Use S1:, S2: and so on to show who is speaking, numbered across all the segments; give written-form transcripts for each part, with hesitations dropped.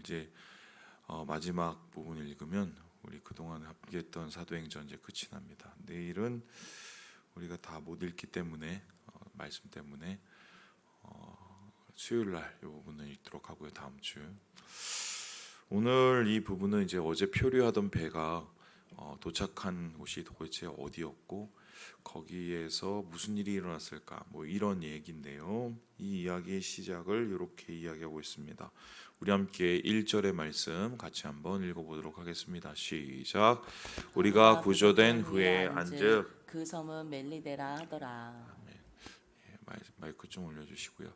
S1: 이제 마지막 부분을 읽으면 우리 그동안 함께했던 사도행전 이제 끝이 납니다. 내일은 우리가 다 못 읽기 때문에 말씀 때문에 수요일 날 이 부분을 읽도록 하고요. 다음 주 오늘 이 부분은 이제 어제 표류하던 배가 도착한 곳이 도대체 어디였고 거기에서 무슨 일이 일어났을까 뭐 이런 얘기인데요. 이 이야기의 시작을 이렇게 이야기하고 있습니다. 우리 함께 1절의 말씀 같이 한번 읽어보도록 하겠습니다. 시작. 우리가 구조된 후에 안즉
S2: 그 섬은 멜리데라 하더라.
S1: 마이크 좀 올려주시고요.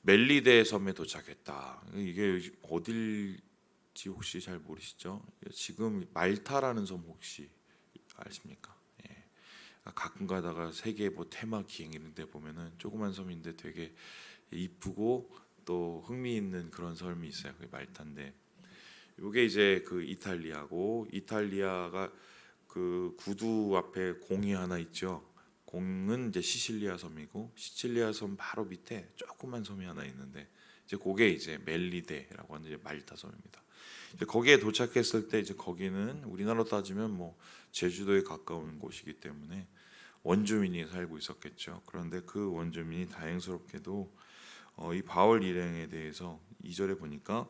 S1: 멜리데 섬에 도착했다. 이게 어딜지 혹시 잘 모르시죠? 지금 말타라는 섬 혹시 아십니까? 예. 가끔 가다가 세계 뭐 테마 기행 이런 데 보면은 조그만 섬인데 되게 이쁘고 또 흥미있는 그런 섬이 있어요. 그게 말타인데 이게 이제 그 이탈리아고 이탈리아가 그 구두 앞에 공이 하나 있죠. 공은 이제 시칠리아 섬이고 시칠리아 섬 바로 밑에 조그만 섬이 하나 있는데 이제 그게 이제 멜리데라고 하는 이제 말타 섬입니다. 이제 거기에 도착했을 때 이제 거기는 우리나라로 따지면 뭐 제주도에 가까운 곳이기 때문에 원주민이 살고 있었겠죠. 그런데 그 원주민이 다행스럽게도 이 바울 일행에 대해서 2절에 보니까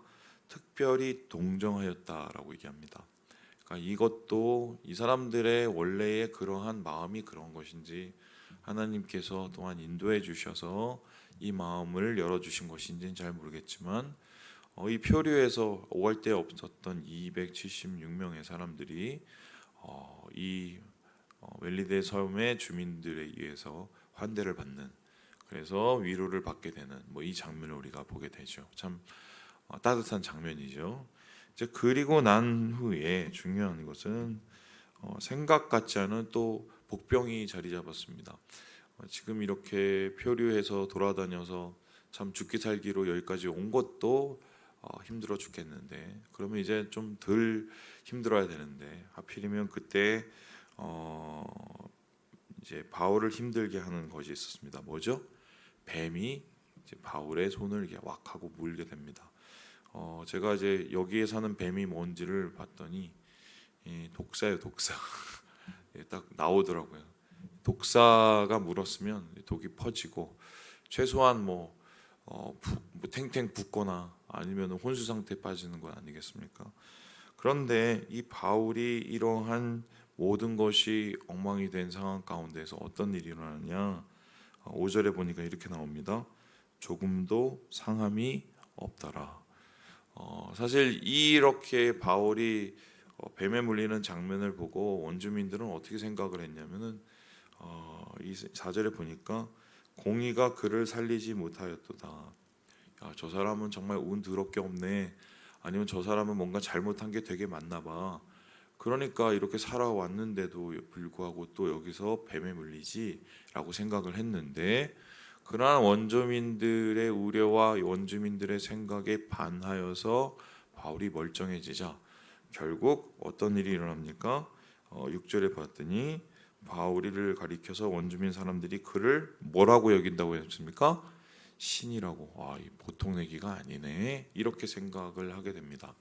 S1: 특별히 동정하였다라고 얘기합니다. 그러니까 이것도 이 사람들의 원래의 그러한 마음이 그런 것인지 하나님께서 또한 인도해 주셔서 이 마음을 열어주신 것인지는 잘 모르겠지만 이 표류에서 5월 때 없었던 276명의 사람들이 이 멜리데 섬의 주민들에 의해서 환대를 받는 그래서 위로를 받게 되는 뭐 이 장면을 우리가 보게 되죠. 참 따뜻한 장면이죠. 이제 그리고 난 후에 중요한 것은 생각 같지 않은 또 복병이 자리 잡았습니다. 지금 이렇게 표류해서 돌아다녀서 참 죽기 살기로 여기까지 온 것도 힘들어 죽겠는데 그러면 이제 좀 덜 힘들어야 되는데 하필이면 그때 이제 바울을 힘들게 하는 것이 있었습니다. 뭐죠? 뱀이 이제 바울의 손을 이렇게 왁 하고 물게 됩니다. 제가 이제 여기에 사는 뱀이 뭔지를 봤더니 독사예요, 독사. 딱 나오더라고요. 독사가 물었으면 독이 퍼지고 최소한 뭐 탱탱 붓거나 아니면 혼수 상태에 빠지는 건 아니겠습니까? 그런데 이 바울이 이러한 모든 것이 엉망이 된 상황 가운데서 어떤 일이 일어나냐? 5절에 보니까 이렇게 나옵니다. 조금도 상함이 없더라. 사실 이렇게 바울이 뱀에 물리는 장면을 보고 원주민들은 어떻게 생각을 했냐면은 이 4절에 보니까 공의가 그를 살리지 못하였도다. 야, 저 사람은 정말 운 더럽게 없네. 아니면 저 사람은 뭔가 잘못한 게 되게 많나 봐. 그러니까 이렇게 살아왔는데도 불구하고 또 여기서 뱀에 물리지라고 생각을 했는데 그러한 원주민들의 우려와 원주민들의 생각에 반하여서 바울이 멀쩡해지자 결국 어떤 일이 일어납니까? 6절에 봤더니 바울이를 가리켜서 원주민 사람들이 그를 뭐라고 여긴다고 했습니까? 신이라고. 보통 얘기가 아니네. 이렇게 생각을 하게 됩니다.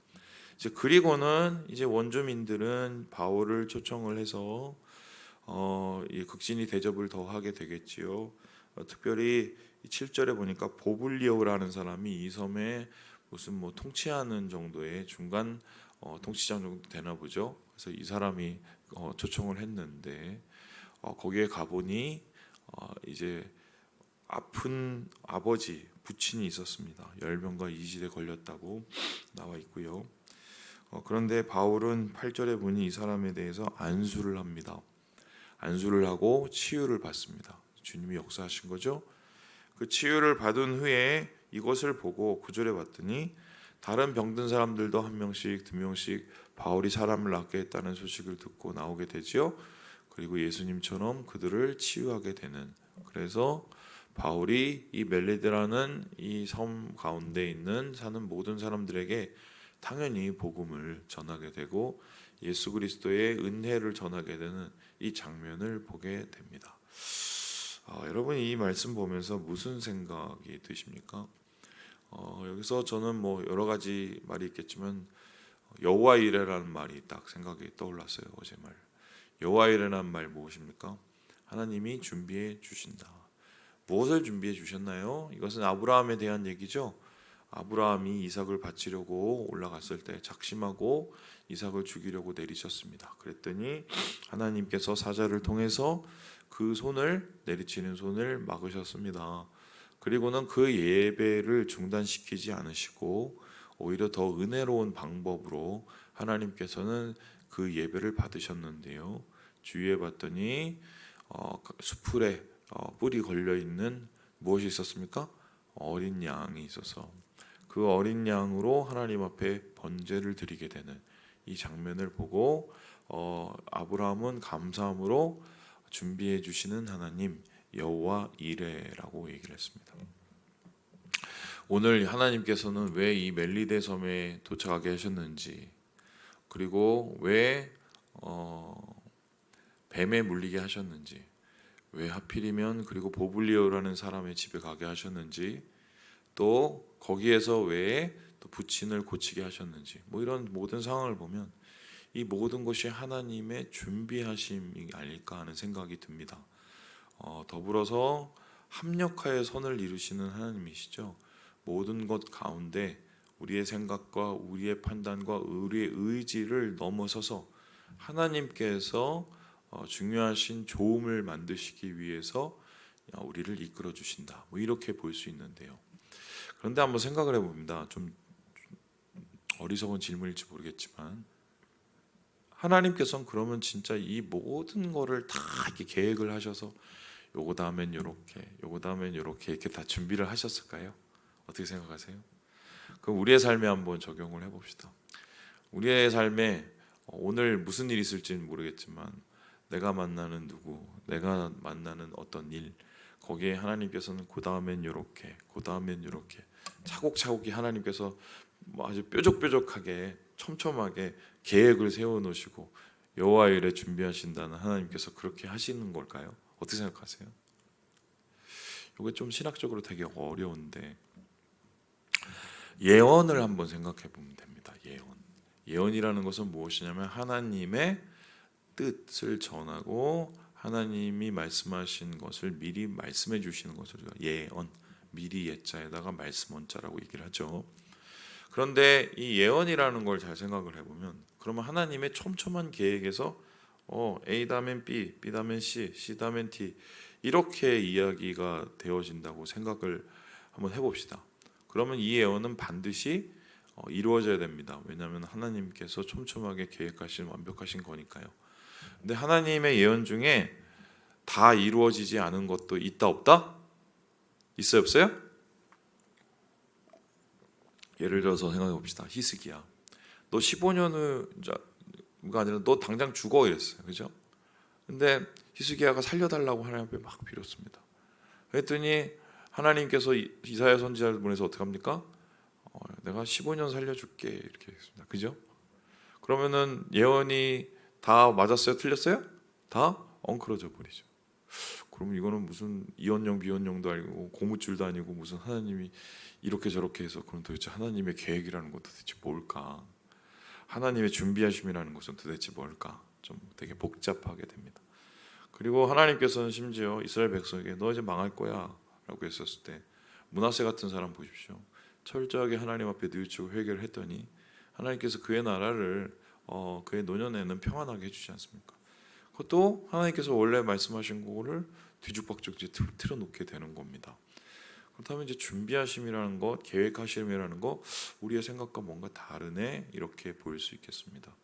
S1: 이제 그리고는 이제 원주민들은 바울을 초청을 해서 이 극진히 대접을 더 하게 되겠지요. 특별히 7절에 보니까 보블리오라는 사람이 이 섬에 무슨 뭐 통치하는 정도의 중간 통치장 정도 되나 보죠. 그래서 이 사람이 초청을 했는데 거기에 가보니 이제 아픈 아버지 부친이 있었습니다. 열병과 이질에 걸렸다고 나와 있고요. 그런데 바울은 8절에 보니 이 사람에 대해서 안수를 합니다. 안수를 하고 치유를 받습니다. 주님이 역사하신 거죠. 그 치유를 받은 후에 이것을 보고 9절에 봤더니 다른 병든 사람들도 한 명씩 두 명씩 바울이 사람을 낫게 했다는 소식을 듣고 나오게 되지요. 그리고 예수님처럼 그들을 치유하게 되는 그래서 바울이 이 멜리데라는 이 섬 가운데 있는 사는 모든 사람들에게 당연히 복음을 전하게 되고 예수 그리스도의 은혜를 전하게 되는 이 장면을 보게 됩니다. 여러분 이 말씀 보면서 무슨 생각이 드십니까? 여기서 저는 뭐 여러 가지 말이 있겠지만 여호와 이레라는 말이 딱 생각이 떠올랐어요. 어제 말. 여호와 이레라는 말 무엇입니까? 하나님이 준비해 주신다. 무엇을 준비해 주셨나요? 이것은 아브라함에 대한 얘기죠. 아브라함이 이삭을 바치려고 올라갔을 때 작심하고 이삭을 죽이려고 내리셨습니다. 그랬더니 하나님께서 사자를 통해서 그 손을, 내리치는 손을 막으셨습니다. 그리고는 그 예배를 중단시키지 않으시고 오히려 더 은혜로운 방법으로 하나님께서는 그 예배를 받으셨는데요. 주위에 봤더니 수풀에 뿔이 걸려 있는 무엇이 있었습니까? 어린 양이 있어서 그 어린 양으로 하나님 앞에 번제를 드리게 되는 이 장면을 보고 아브라함은 감사함으로 준비해 주시는 하나님 여호와 이레라고 얘기를 했습니다. 오늘 하나님께서는 왜 이 멜리데 섬에 도착하게 하셨는지, 그리고 왜 뱀에 물리게 하셨는지, 왜 하필이면 그리고 보블리오라는 사람의 집에 가게 하셨는지, 또 거기에서 왜 또 부친을 고치게 하셨는지, 뭐 이런 모든 상황을 보면 이 모든 것이 하나님의 준비하심이 아닐까 하는 생각이 듭니다. 더불어서 합력하여 선을 이루시는 하나님이시죠. 모든 것 가운데 우리의 생각과 우리의 판단과 우리의 의지를 넘어서서 하나님께서 중요하신 좋음을 만드시기 위해서 우리를 이끌어 주신다. 뭐 이렇게 볼 수 있는데요. 그런데 한번 생각을 해봅니다. 좀 어리석은 질문일지 모르겠지만 하나님께서는 그러면 진짜 이 모든 거를 다 이렇게 계획을 하셔서 요거 다음엔 요렇게, 요거 다음엔 요렇게 이렇게 다 준비를 하셨을까요? 어떻게 생각하세요? 그럼 우리의 삶에 한번 적용을 해봅시다. 우리의 삶에 오늘 무슨 일이 있을지는 모르겠지만 내가 만나는 누구, 내가 만나는 어떤 일, 거기에 하나님께서는 그 다음엔 요렇게, 그 다음엔 요렇게 차곡차곡히 하나님께서 뭐 아주 뾰족뾰족하게 촘촘하게 계획을 세워놓으시고 여호와 일에 준비하신다는 하나님께서 그렇게 하시는 걸까요? 어떻게 생각하세요? 이게 좀 신학적으로 되게 어려운데 예언을 한번 생각해 보면 됩니다. 예언이라는 것은 무엇이냐면 하나님의 뜻을 전하고 하나님이 말씀하신 것을 미리 말씀해 주시는 것을 예언, 미리 예자에다가 말씀 원자라고 얘기를 하죠. 그런데 이 예언이라는 걸 잘 생각을 해보면 그러면 하나님의 촘촘한 계획에서 A 다음엔 B, B 다음엔 C, C 다음엔 D 이렇게 이야기가 되어진다고 생각을 한번 해봅시다. 그러면 이 예언은 반드시 이루어져야 됩니다. 왜냐하면 하나님께서 촘촘하게 계획하신 완벽하신 거니까요. 근데 하나님의 예언 중에 다 이루어지지 않은 것도 있다 없다? 있어요 없어요? 예를 들어서 생각해 봅시다. 히스기야, 너 15년가 아니라 너 당장 죽어 이랬어요. 그죠? 근데 히스기야가 살려달라고 하나님 앞에 막 빌었습니다. 그랬더니 하나님께서 이사야 선지자를 보내서 어떻게 합니까? 내가 15년 살려줄게 이렇게 했습니다. 그죠? 그러면은 예언이 다 맞았어요? 틀렸어요? 다 엉클어져 버리죠. 그러면 이거는 무슨 이언령 비언령도 아니고 고무줄도 아니고 무슨 하나님이 이렇게 저렇게 해서 그럼 도대체 하나님의 계획이라는 건 도대체 뭘까? 하나님의 준비하심이라는 것은 도대체 뭘까? 좀 되게 복잡하게 됩니다. 그리고 하나님께서는 심지어 이스라엘 백성에게 너 이제 망할 거야 라고 했었을 때 므낫세 같은 사람 보십시오. 철저하게 하나님 앞에 뉘우치고 회개를 했더니 하나님께서 그의 나라를 그의 노년에는 평안하게 해주지 않습니까? 그것도 하나님께서 원래 말씀하신 거를 뒤죽박죽 틀어놓게 되는 겁니다. 그렇다면 이제 준비하심이라는 것, 계획하심이라는 것, 우리의 생각과 뭔가 다르네 이렇게 보일 수 있겠습니다.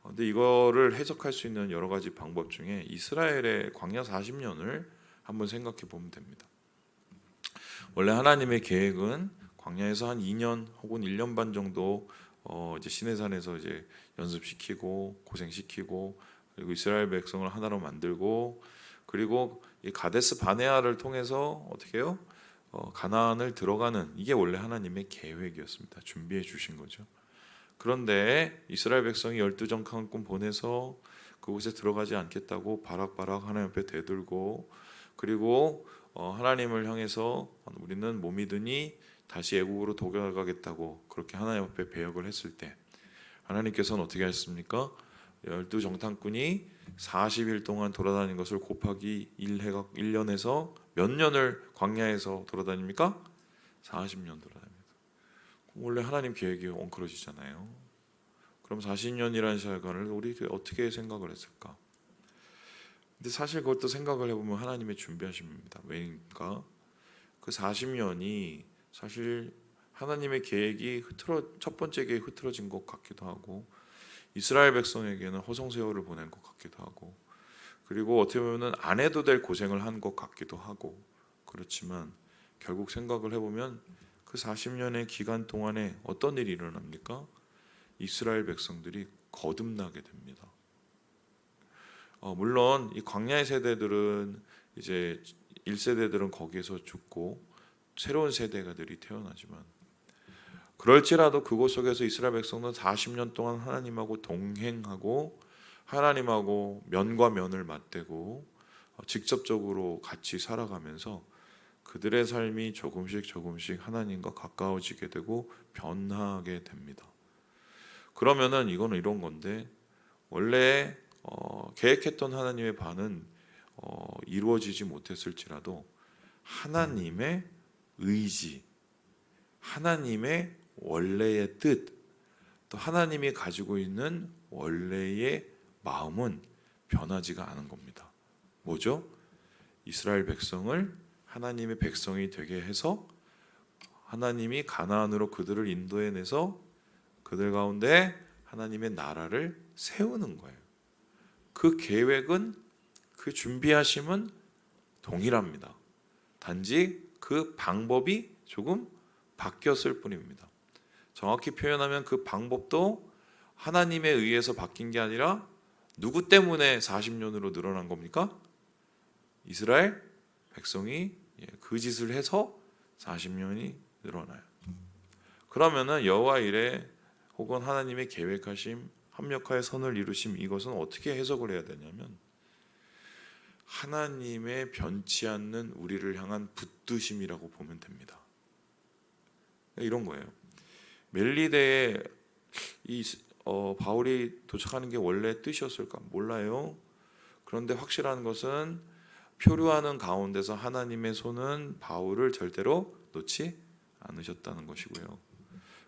S1: 근데 이거를 해석할 수 있는 여러 가지 방법 중에 이스라엘의 광야 40년을 한번 생각해 보면 됩니다. 원래 하나님의 계획은 광야에서 한 2년 혹은 1년 반 정도 이제 시내산에서 이제 연습시키고 고생시키고 그리고 이스라엘 백성을 하나로 만들고 그리고 이 가데스 바네아를 통해서 어떻게 해요? 가나안을 들어가는 이게 원래 하나님의 계획이었습니다. 준비해 주신 거죠. 그런데 이스라엘 백성이 12정탐꾼 보내서 그곳에 들어가지 않겠다고 바락바락 하나님 앞에 대들고 그리고 하나님을 향해서 우리는 못 믿으니 다시 애국으로 돌아가겠다고 그렇게 하나님 앞에 배역을 했을 때 하나님께서는 어떻게 하셨습니까? 12정탐꾼이 40일 동안 돌아다닌 것을 곱하기 1년에서 몇 년을 광야에서 돌아다닙니까? 40년 돌아다닙니다. 원래 하나님 계획이 엉클어지잖아요. 그럼 40년이라는 시간을 우리 어떻게 생각을 했을까? 근데 사실 그것도 생각을 해보면 하나님의 준비하심입니다. 왜니까 그 40년이 사실 하나님의 계획이 첫 번째 계획이 흐트러진 것 같기도 하고 이스라엘 백성에게는 허송세월을 보낸 것 같기도 하고 그리고 어떻게 보면 안 해도 될 고생을 한 것 같기도 하고 그렇지만 결국 생각을 해보면 그 40년의 기간 동안에 어떤 일이 일어납니까? 이스라엘 백성들이 거듭나게 됩니다. 물론 이 광야의 세대들은 이제 1세대들은 거기에서 죽고 새로운 세대가들이 태어나지만 그럴지라도 그곳 속에서 이스라엘 백성은 40년 동안 하나님하고 동행하고 하나님하고 면과 면을 맞대고 직접적으로 같이 살아가면서 그들의 삶이 조금씩 하나님과 가까워지게 되고 변화하게 됩니다. 그러면은 이거는 이런 건데 원래 계획했던 하나님의 반은 이루어지지 못했을지라도 하나님의 의지, 하나님의 원래의 뜻, 또 하나님이 가지고 있는 원래의 마음은 변하지가 않은 겁니다. 뭐죠? 이스라엘 백성을 하나님의 백성이 되게 해서 하나님이 가나안으로 그들을 인도해내서 그들 가운데 하나님의 나라를 세우는 거예요. 그 계획은 그 준비하심은 동일합니다. 단지 그 방법이 조금 바뀌었을 뿐입니다. 정확히 표현하면 그 방법도 하나님에 의해서 바뀐 게 아니라 누구 때문에 40년으로 늘어난 겁니까? 이스라엘 백성이 그 짓을 해서 40년이 늘어나요. 그러면은 여호와 이레 혹은 하나님의 계획하심, 합력하여 선을 이루심 이것은 어떻게 해석을 해야 되냐면 하나님의 변치 않는 우리를 향한 붙드심이라고 보면 됩니다. 이런 거예요. 멜리데에 바울이 도착하는 게 원래 뜻이었을까 몰라요. 그런데 확실한 것은 표류하는 가운데서 하나님의 손은 바울을 절대로 놓지 않으셨다는 것이고요.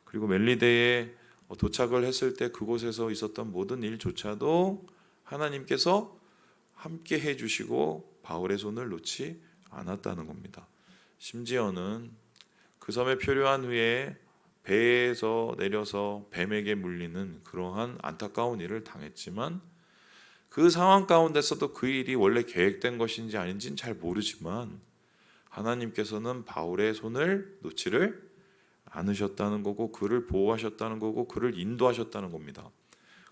S1: 그리고 멜리데에 도착을 했을 때 그곳에서 있었던 모든 일조차도 하나님께서 함께 해주시고 바울의 손을 놓지 않았다는 겁니다. 심지어는 그 섬에 표류한 후에 배에서 내려서 뱀에게 물리는 그러한 안타까운 일을 당했지만 그 상황 가운데서도 그 일이 원래 계획된 것인지 아닌지는 잘 모르지만 하나님께서는 바울의 손을 놓지를 않으셨다는 거고 그를 보호하셨다는 거고 그를 인도하셨다는 겁니다.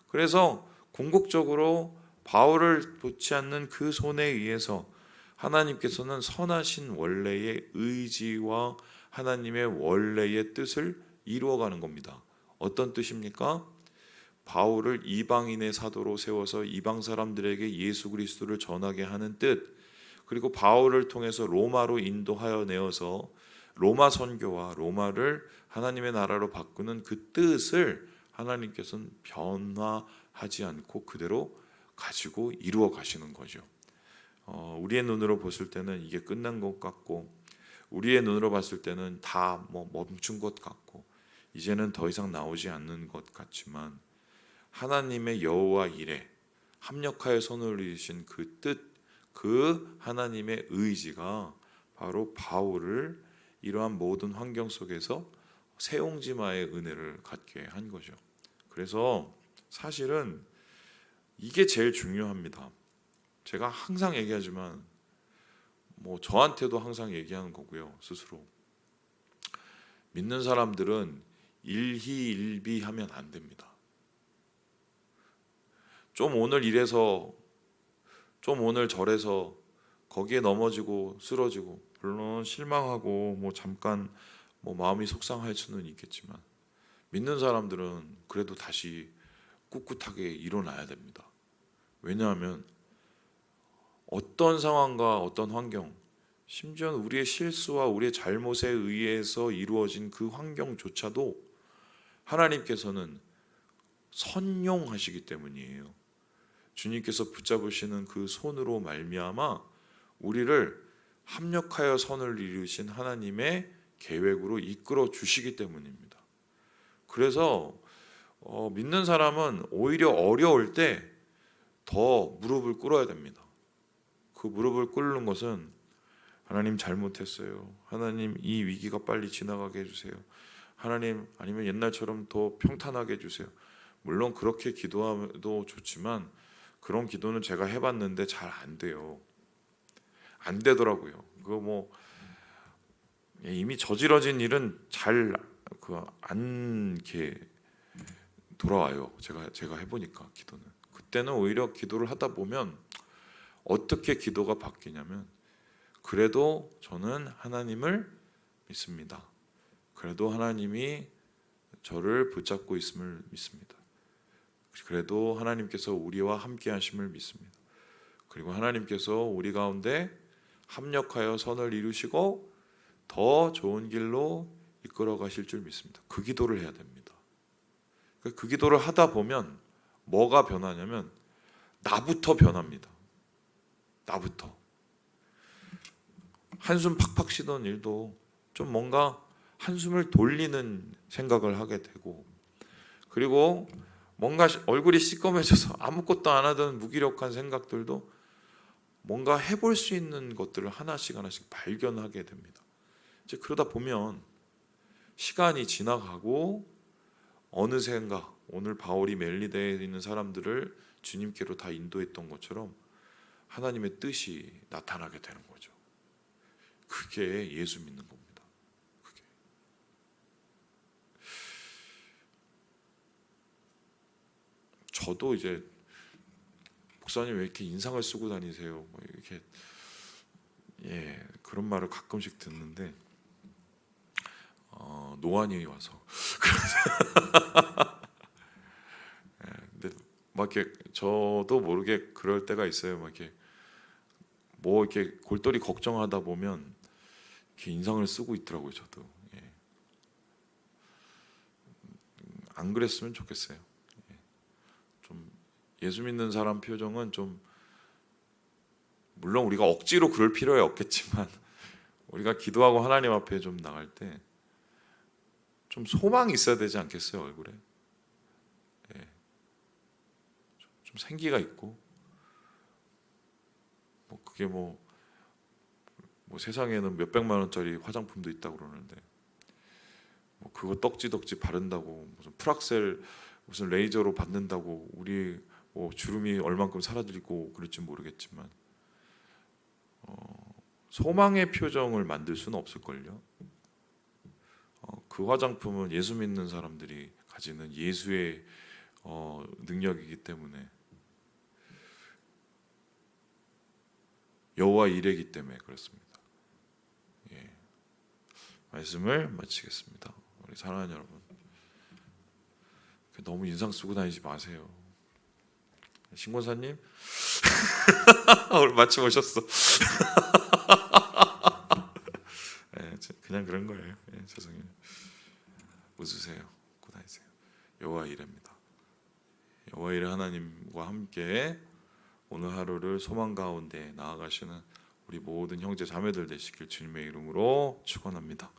S1: 그래서 궁극적으로 바울을 놓지 않는 그 손에 의해서 하나님께서는 선하신 원래의 의지와 하나님의 원래의 뜻을 이루어가는 겁니다. 어떤 뜻입니까? 바울을 이방인의 사도로 세워서 이방 사람들에게 예수 그리스도를 전하게 하는 뜻, 그리고 바울을 통해서 로마로 인도하여 내어서 로마 선교와 로마를 하나님의 나라로 바꾸는 그 뜻을 하나님께서는 변화하지 않고 그대로 가지고 이루어 가시는 거죠. 우리의 눈으로 봤을 때는 이게 끝난 것 같고 우리의 눈으로 봤을 때는 다 멈춘 것 같고 이제는 더 이상 나오지 않는 것 같지만 하나님의 여호와 이레 합력하여 손을 올리신 그 뜻, 그 하나님의 의지가 바로 바울을 이러한 모든 환경 속에서 세옹지마의 은혜를 갖게 한 거죠. 그래서 사실은 이게 제일 중요합니다. 제가 항상 얘기하지만 저한테도 항상 얘기하는 거고요. 스스로 믿는 사람들은 일희일비하면 안 됩니다. 좀 오늘 이래서 좀 오늘 저래서 거기에 넘어지고 쓰러지고 물론 실망하고 잠깐 마음이 속상할 수는 있겠지만 믿는 사람들은 그래도 다시 꿋꿋하게 일어나야 됩니다. 왜냐하면 어떤 상황과 어떤 환경 심지어는 우리의 실수와 우리의 잘못에 의해서 이루어진 그 환경조차도 하나님께서는 선용하시기 때문이에요. 주님께서 붙잡으시는 그 손으로 말미암아 우리를 합력하여 선을 이루신 하나님의 계획으로 이끌어 주시기 때문입니다. 그래서 믿는 사람은 오히려 어려울 때 더 무릎을 꿇어야 됩니다. 그 무릎을 꿇는 것은 하나님 잘못했어요. 하나님 이 위기가 빨리 지나가게 해주세요. 하나님 아니면 옛날처럼 더 평탄하게 해주세요. 물론 그렇게 기도하도 좋지만 그런 기도는 제가 해봤는데 잘 안 돼요. 안 되더라고요. 그거 뭐 이미 저질러진 일은 잘 안 이렇게 돌아와요. 제가 해보니까 기도는 그때는 오히려 기도를 하다 보면 어떻게 기도가 바뀌냐면 그래도 저는 하나님을 믿습니다. 그래도 하나님이 저를 붙잡고 있음을 믿습니다. 그래도 하나님께서 우리와 함께 하심을 믿습니다. 그리고 하나님께서 우리 가운데 합력하여 선을 이루시고 더 좋은 길로 이끌어 가실 줄 믿습니다. 그 기도를 해야 됩니다. 그 기도를 하다 보면 뭐가 변하냐면 나부터 변합니다. 나부터. 한숨 팍팍 쉬던 일도 좀 뭔가 한숨을 돌리는 생각을 하게 되고, 그리고 뭔가 얼굴이 시꺼매져서 아무것도 안 하던 무기력한 생각들도 뭔가 해볼 수 있는 것들을 하나씩 발견하게 됩니다. 이제 그러다 보면 시간이 지나가고 어느샌가 오늘 바울이 멜리데에 있는 사람들을 주님께로 다 인도했던 것처럼 하나님의 뜻이 나타나게 되는 거죠. 그게 예수 믿는 겁니다. 그게. 저도 이제 목사님 왜 이렇게 인상을 쓰고 다니세요? 뭐 이렇게 그런 말을 가끔씩 듣는데 노안이 와서 근데 막 이렇게 저도 모르게 그럴 때가 있어요. 막 이렇게 뭐 이렇게 골똘히 걱정하다 보면 이렇게 인상을 쓰고 있더라고요. 저도 안 그랬으면 좋겠어요. 좀 예수 믿는 사람 표정은 좀 물론 우리가 억지로 그럴 필요는 없겠지만 우리가 기도하고 하나님 앞에 좀 나갈 때 좀 소망이 있어야 되지 않겠어요? 얼굴에 좀 생기가 있고 뭐 그게 뭐 세상에는 몇 백만 원짜리 화장품도 있다고 그러는데 뭐 그거 떡지덕지 바른다고 무슨 프락셀 무슨 레이저로 받는다고 우리 뭐 주름이 얼만큼 사라지고 그럴지 모르겠지만 소망의 표정을 만들 수는 없을걸요. 그 화장품은 예수 믿는 사람들이 가지는 예수의 능력이기 때문에 여호와 이레기 때문에 그렇습니다. 말씀을 마치겠습니다. 우리 사랑하는 여러분, 너무 인상 쓰고 다니지 마세요. 신권사님 오늘 마침 오셨어. 그냥 그런 거예요. 죄송해요. 웃으세요. 웃고 다니세요. 여호와 이레입니다. 여호와 이레 하나님과 함께 오늘 하루를 소망 가운데 나아가시는 우리 모든 형제 자매들 되시길 주님의 이름으로 축원합니다.